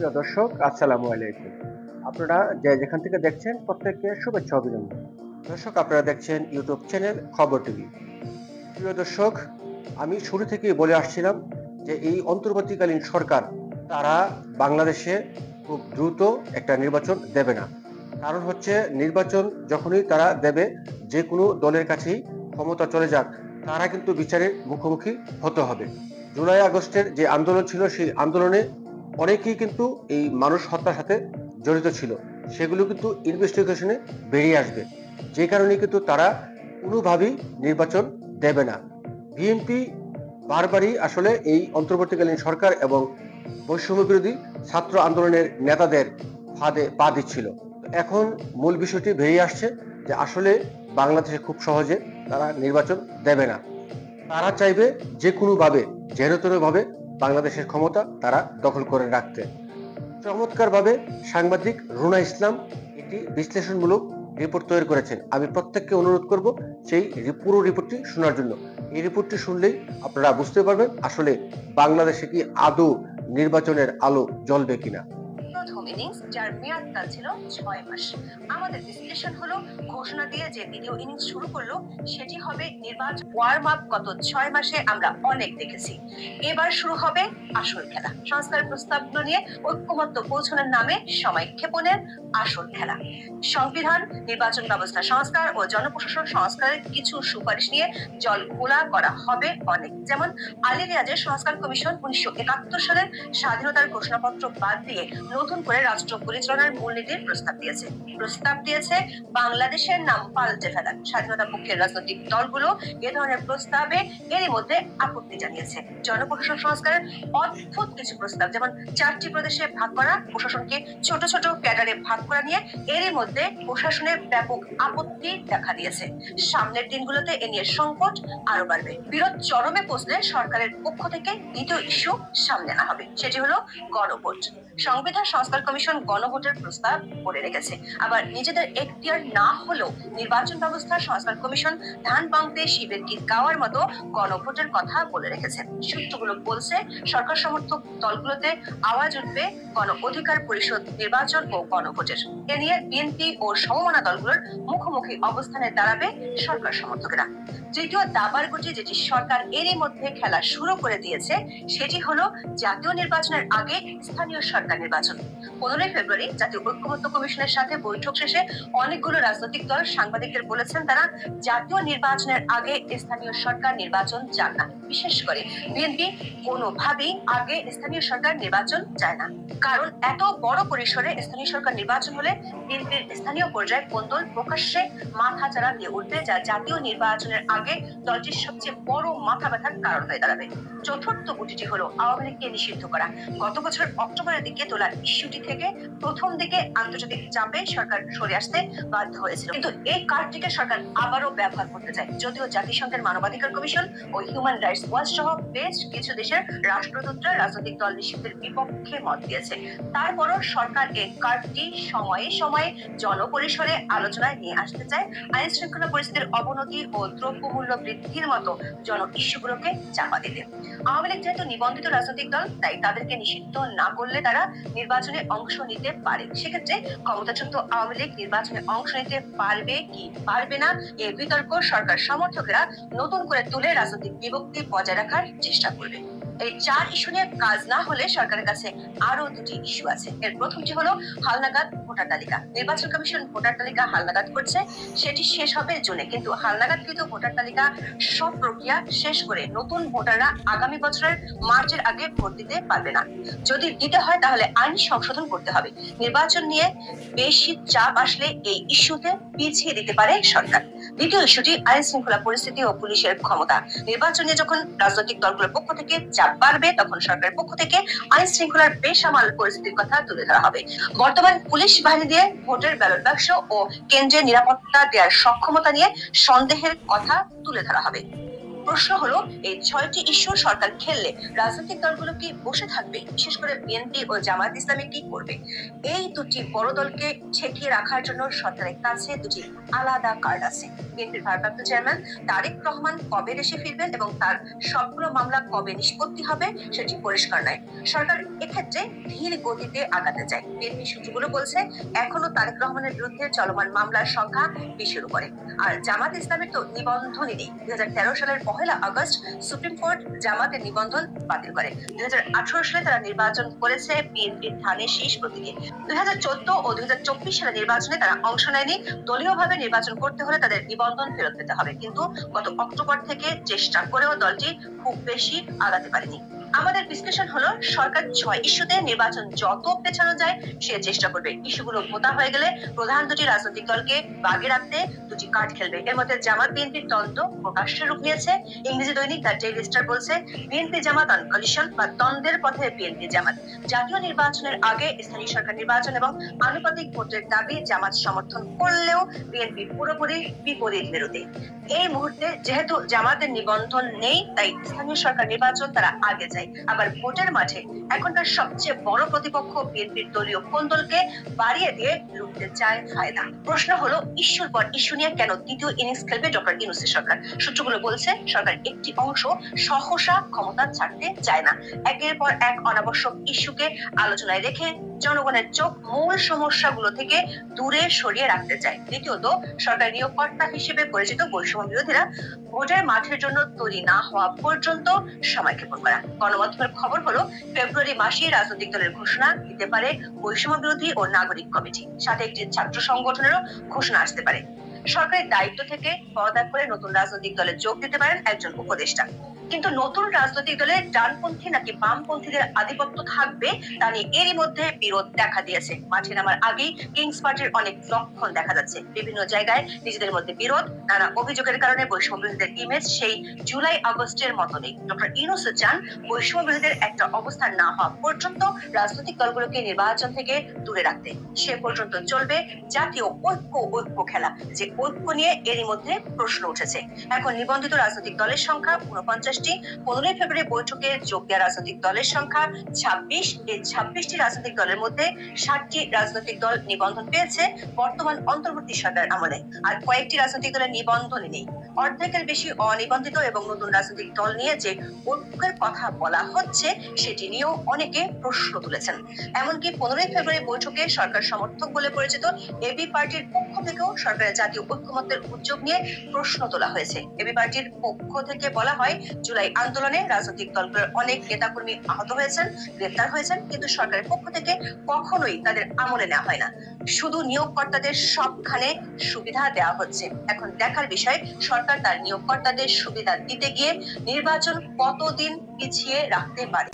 প্রিয় দর্শক, আসসালামু আলাইকুম। আপনারা যে যেখান থেকে দেখছেন প্রত্যেককে শুভেচ্ছা অভিনন্দন। দর্শক, আপনারা দেখছেন ইউটিউব চ্যানেল খবর টিভি। প্রিয় দর্শক, আমি শুরু থেকেই বলে আসছিলাম যে এই অন্তর্বর্তীকালীন সরকার তারা বাংলাদেশে খুব দ্রুত একটা নির্বাচন দেবে না। কারণ হচ্ছে নির্বাচন যখনই তারা দেবে, যে কোনো দলের কাছেই ক্ষমতা চলে যাক, তারা কিন্তু বিচারের মুখোমুখি হতে হবে। জুলাই আগস্টের যে আন্দোলন ছিল, সেই আন্দোলনে অনেকেই কিন্তু এই মানুষ হত্যার সাথে জড়িত ছিল, সেগুলো কিন্তু ইনভেস্টিগেশনে বেরিয়ে আসবে। যে কারণে কিন্তু তারা কোনোভাবেই নির্বাচন দেবে না। বিএনপি বারবারই আসলে এই অন্তর্বর্তীকালীন সরকার এবং বৈষম্য বিরোধী ছাত্র আন্দোলনের নেতাদের ফাঁদে পা দিচ্ছিল। এখন মূল বিষয়টি বেরিয়ে আসছে যে আসলে বাংলাদেশে খুব সহজে তারা নির্বাচন দেবে না। তারা চাইবে যে কোনোভাবে, যেন তেনভাবে বাংলাদেশের ক্ষমতা তারা দখল করে রাখতে। চমৎকারভাবে সাংবাদিক রুনা ইসলাম একটি বিশ্লেষণমূলক রিপোর্ট তৈরি করেছেন। আমি প্রত্যেককে অনুরোধ করব সেই পুরো রিপোর্টটি শোনার জন্য। এই রিপোর্টটি শুনলেই আপনারা বুঝতে পারবেন আসলে বাংলাদেশে কি আদৌ নির্বাচনের আলো জ্বলবে কিনা। প্রথম ইনিংস যার মেয়াদকাল ছিল 6 মাস। আমাদের বিশ্লেষণ হলো, ঘোষণা দিয়ে যে দ্বিতীয় ইনিংস শুরু করলো সেটি হবে নির্বাচন ওয়ার্ম আপ। গত 6 মাসে আমরা অনেক দেখেছি। এবার শুরু হবে আসল খেলা। সংস্কার প্রস্তাবগুলো নিয়ে ঐক্যমত্য পৌঁছানোর নামে সময় ক্ষেপণের আসল খেলা। সংবিধান, নির্বাচন ব্যবস্থা সংস্কার ও জনপ্রশাসন সংস্কারের কিছু সুপারিশ নিয়ে জল ঘোলা করা হবে অনেক। যেমন আলী রিয়াজের সংস্কার কমিশন 1971 সালের স্বাধীনতার ঘোষণাপত্র বাদ দিয়ে নতুন করে রাষ্ট্র পরিচালনার মূলনীতির প্রস্তাব দিয়েছে বাংলাদেশের নাম পাল্টে ফেলার। স্বাধীনতা পক্ষের রাজনৈতিক দলগুলো এ ধরনের প্রস্তাবে এরই মধ্যে আপত্তি জানিয়েছে। জনপ্রশাসন সংস্কারের অদ্ভুত কিছু প্রস্তাব, যেমন 4টি প্রদেশে ভাগ করা, প্রশাসনকে ছোট ছোট ক্যাডারে ভাগ করা নিয়ে এরই মধ্যে প্রশাসনের ব্যাপক আপত্তি দেখা দিয়েছে। সামনের দিনগুলোতে এ নিয়ে সংকট আরো বাড়বে। বিরোধ চরমে পৌঁছলে সরকারের পক্ষ থেকে দ্বিতীয় ইস্যু সামনে আনা হবে, সেটি হলো গণভোট। সংবিধান সংস্কার কমিশন গণভোটের প্রস্তাব করে রেখেছে। আবার নিজেদের এখতিয়ার না হলেও নির্বাচন ব্যবস্থা সংস্কার কমিশন ধান ভাঙতে শিবের গীত গাওয়ার মতো গণভোটের কথা বলে রেখেছে। সূত্রগুলো বলছে সরকার সমর্থক দলগুলোতে আওয়াজ উঠবে গণ অধিকার পরিষদ নির্বাচন ও গণভোটের। এ নিয়ে বিএনপি ও সমমনা দলগুলোর মুখোমুখি অবস্থানে দাঁড়াবে সরকার সমর্থকেরা। তৃতীয় দাবার গুটি যেটি সরকার এরই মধ্যে খেলা শুরু করে দিয়েছে, সেটি হলো জাতীয় নির্বাচনের আগে স্থানীয় সরকার নির্বাচন। 15 ফেব্রুয়ারি জাতীয় ঐক্যমত্য কমিশনের সাথে বৈঠক শেষে অনেকগুলো রাজনৈতিক দল সাংবাদিকদের বলেছেন তারা জাতীয় নির্বাচনের আগে স্থানীয় সরকার নির্বাচন চান না। বিশেষ করে বিএনপি কোনোভাবেই আগে স্থানীয় সরকার নির্বাচন চায় না। কারণ এত বড় পরিসরে স্থানীয় সরকার নির্বাচন হলে বিএনপির স্থানীয় পর্যায়ে কোন্দল প্রকাশ্যে মাথা চাড়া দিয়ে উঠবে, যা জাতীয় নির্বাচনের আগে দলটির সবচেয়ে বড় মাথা ব্যথার কারণ হয়ে দাঁড়াবে। চতুর্থ গুটিটি হলো আওয়ামী লীগকে নিষিদ্ধ করা। গত বছর অক্টোবরের দিকে তোলা ইস্যুটি থেকে প্রথম দিকে আন্তর্জাতিক চাপে সরকার সরে আসতে বাধ্য হয়েছিল, কিন্তু এই কার্ডটিকে সরকার আবারও ব্যবহার করতে চায়। যদিও জাতিসংঘের মানবাধিকার কমিশন ও হিউম্যান রাইটস ওয়াচ সহ বেশ কিছু দেশের রাষ্ট্রদূতরা রাজনৈতিক দল নিষিদ্ধের বিপক্ষে মত দিয়েছে, তারপরও সরকার এই কার্ডটি সময়ে সময়ে জনপরিসরে আলোচনায় নিয়ে আসতে চায় আইন শৃঙ্খলা পরিস্থিতির অবনতি ও দ্রব্যমূল্য বৃদ্ধির মতো জন ইস্যুগুলোকে চাপা দিতে। আওয়ামী লীগ যেহেতু নিবন্ধিত রাজনৈতিক দল, তাই তাদেরকে নিষিদ্ধ না করলে তারা নির্বাচনে অংশ নিতে পারে। সেক্ষেত্রে ক্ষমতাচ্যুত আওয়ামী লীগ নির্বাচনে অংশ নিতে পারবে কি পারবে না এ বিতর্ক সরকার সমর্থকেরা নতুন করে তুলে রাজনৈতিক বিভক্তি বজায় রাখার চেষ্টা করবে। এই 4 ইস্যু নিয়ে কাজ না হলে সরকারের কাছে আরো 2টি ইস্যু আছে। এর প্রথমটি হলো হালনাগাদ ভোটার তালিকা। নির্বাচন কমিশন ভোটার তালিকা হালনাগাদ করছে, সেটি শেষ হবে জুনে, কিন্তু হালনাগাদকৃত ভোটার তালিকা সব প্রক্রিয়া শেষ করে নতুন ভোটাররা আগামী বছরের মার্চের আগে ভোট দিতে পারবে না। যদি দিতে হয় তাহলে আইন সংশোধন করতে হবে। নির্বাচন নিয়ে বেশি চাপ আসলে এই ইস্যুতে পিছিয়ে দিতে পারে সরকার। দ্বিতীয় ইস্যুটি আইন শৃঙ্খলা পরিস্থিতি ও পুলিশের ক্ষমতা। নির্বাচন নিয়ে যখন রাজনৈতিক দলগুলোর পক্ষ থেকে চাপ বাড়বে, তখন সরকারের পক্ষ থেকে আইন শৃঙ্খলার বেসামাল পরিস্থিতির কথা তুলে ধরা হবে। বর্তমান পুলিশ বাহিনী দিয়ে ভোটের ব্যালট বাক্স ও কেন্দ্রের নিরাপত্তা দেওয়ার সক্ষমতা নিয়ে সন্দেহের কথা তুলে ধরা হবে। প্রশ্ন হলো, এই 6টি ইস্যু সরকার খেললে রাজনৈতিক দলগুলো কি বসে থাকবে? বিশেষ করে বিএনপি ও জামায়াত ইসলামী কি করবে? এই দুটি বড় দলকে ঠেকিয়ে রাখার জন্য সরকারের কাছে দুটি আলাদা কার্ড আছে। বিএনপির ভারপ্রাপ্ত চেয়ারম্যান তারেক রহমান কবে দেশে ফিরবেন এবং তার সবগুলো মামলা কবে নিষ্পত্তি হবে সেটি পরিষ্কার নয়। সরকার এক্ষেত্রে ধীর গতিতে আগাতে চায়। বিএনপি সূত্রগুলো বলছে, এখনো তারেক রহমানের বিরুদ্ধে চলমান মামলার সংখ্যা 20-এর উপরে। আর জামাত ইসলামের তো নিবন্ধনই নেই। 2013 সালের 1 আগস্ট সুপ্রিম কোর্ট জামাতের নিবন্ধন বাতিল করে। 2018 সালে তারা নির্বাচন করেছে বিএনপির ধানের শীষ প্রতীকে। 2014 ও 2024 সালের নির্বাচনে তারা অংশ নেয়নি। দলীয়ভাবে নির্বাচন করতে হলে তাদের নিবন্ধন ফেরত পেতে হবে, কিন্তু গত অক্টোবর থেকে চেষ্টা করেও দলটি খুব বেশি আগাতে পারেনি। আমাদের বিশ্লেষণ হলো, সরকার 6 ইস্যুতে নির্বাচন যত পেছানো যায় সে চেষ্টা করবে। ইস্যুগুলো ভোতা হয়ে গেলে প্রধান দুটি রাজনৈতিক দলকে বাগে রাখতে দুটি কার্ড খেলবে। এর মধ্যে জামাত বিএনপির দ্বন্দ্ব প্রকাশ্যে রূপ নিয়েছে। ইংরেজি দৈনিক দ্য ডেইলি স্টার বলছে, বিএনপি জামাত অন কলিশন বা দ্বন্দ্বের পথে বিএনপি জামাত। জাতীয় নির্বাচনের আগে স্থানীয় সরকার নির্বাচন এবং আনুপাতিক ভোটের দাবি জামাত সমর্থন করলেও বিএনপি পুরোপুরি বিপরীত বিরোধী। এই মুহূর্তে যেহেতু জামাতের নিবন্ধন নেই, তাই স্থানীয় সরকার নির্বাচন তারা আগে যায়। আবার ভোটের মাঠে এখনকার সবচেয়ে বড় প্রতিপক্ষ বিএনপির দলীয় কোন্দলকে বাড়িয়ে দিয়ে লুটতে চায় ফায়দা। প্রশ্ন হলো, ইস্যুর পর ইস্যু নিয়ে কেন দ্বিতীয় ইনিংস খেলবে ডক্টর ইউনূসের সরকার? সূত্রগুলো বলছে, সরকার একটি অংশ সহসা ক্ষমতা ছাড়তে চায় না। একের পর এক অনাবশ্যক ইস্যুকে আলোচনায় রেখে জনগণের চোখ মূল সমস্যাগুলো থেকে দূরে সরিয়ে রাখতে চায়। দ্বিতীয়ত, সরকার নিয়োগকর্তা হিসেবে পরিচিত বৈষম্য বিরোধীরা ভোটের মাঠের জন্য তৈরি না হওয়া পর্যন্ত সময়ক্ষেপণ করা। গণমাধ্যমের খবর হলো, ফেব্রুয়ারি মাসে রাজনৈতিক দলের ঘোষণা দিতে পারে বৈষম্য বিরোধী ও নাগরিক কমিটি, সাথে একটি ছাত্র সংগঠনেরও ঘোষণা আসতে পারে। সরকারের দায়িত্ব থেকে পদত্যাগ করে নতুন রাজনৈতিক দলে যোগ দিতে পারেন একজন উপদেষ্টা। কিন্তু নতুন রাজনৈতিক দলে ডানপন্থী নাকি বামপন্থীদের আধিপত্য থাকবে তা নিয়ে এরই মধ্যে বিরোধ দেখা দিয়েছে। মাঠে নামার আগেই কিংস পার্টির অনেক লক্ষণ দেখা যাচ্ছে। বিভিন্ন জায়গায় নিজেদের মধ্যে বিরোধ, নানা অভিযোগের কারণে বৈষম্য বিরোধীদের ইমেজ সেই জুলাই আগস্টের মতো নেই। ডক্টর ইউনূস চান বৈষম্য বিরোধীদের একটা অবস্থান না হওয়া পর্যন্ত রাজনৈতিক দলগুলোকে নির্বাচন থেকে দূরে রাখতে। সে পর্যন্ত চলবে জাতীয় ঐক্য খেলা, যে ঐক্য নিয়ে এরই মধ্যে প্রশ্ন উঠেছে। এখন নিবন্ধিত রাজনৈতিক দলের সংখ্যা 49টি। 15 ফেব্রুয়ারি বৈঠকে যোগ দেওয়া রাজনৈতিক দলের সংখ্যা 26। এই 26টি রাজনৈতিক দলের মধ্যে 60টি রাজনৈতিক দল নিবন্ধন পেয়েছে বর্তমান অন্তর্বর্তী সরকার আমলে, আর কয়েকটি রাজনৈতিক দলের নিবন্ধনই নেই। অর্ধেকের বেশি অনিবন্ধিত এবং নতুন রাজনৈতিক দল নিয়ে যে ঐক্যের কথা বলা হচ্ছে সেটি নিয়েও অনেকে প্রশ্ন তুলেছেন। এমনকি 15 ফেব্রুয়ারি বৈঠকে সরকার সমর্থক বলে পরিচিত এবি পার্টির পক্ষ থেকেও সরকারের জাতীয় ঐক্যমত্যের উদ্যোগ নিয়ে প্রশ্ন তোলা হয়েছে। এবি পার্টির পক্ষ থেকে বলা হয়, জুলাই আন্দোলনে রাজনৈতিক দলগুলোর অনেক নেতাকর্মী আহত হয়েছেন, গ্রেফতার হয়েছেন, কিন্তু সরকারের পক্ষ থেকে কখনোই তাদের আমলে নেওয়া হয় না। শুধু নিয়োগকর্তাদের সবখানে সুবিধা দেওয়া হচ্ছে। এখন দেখার বিষয়, সরকার তার নিয়োগকর্তাদের সুবিধা দিতে গিয়ে নির্বাচন কতদিন পিছিয়ে রাখতে পারে।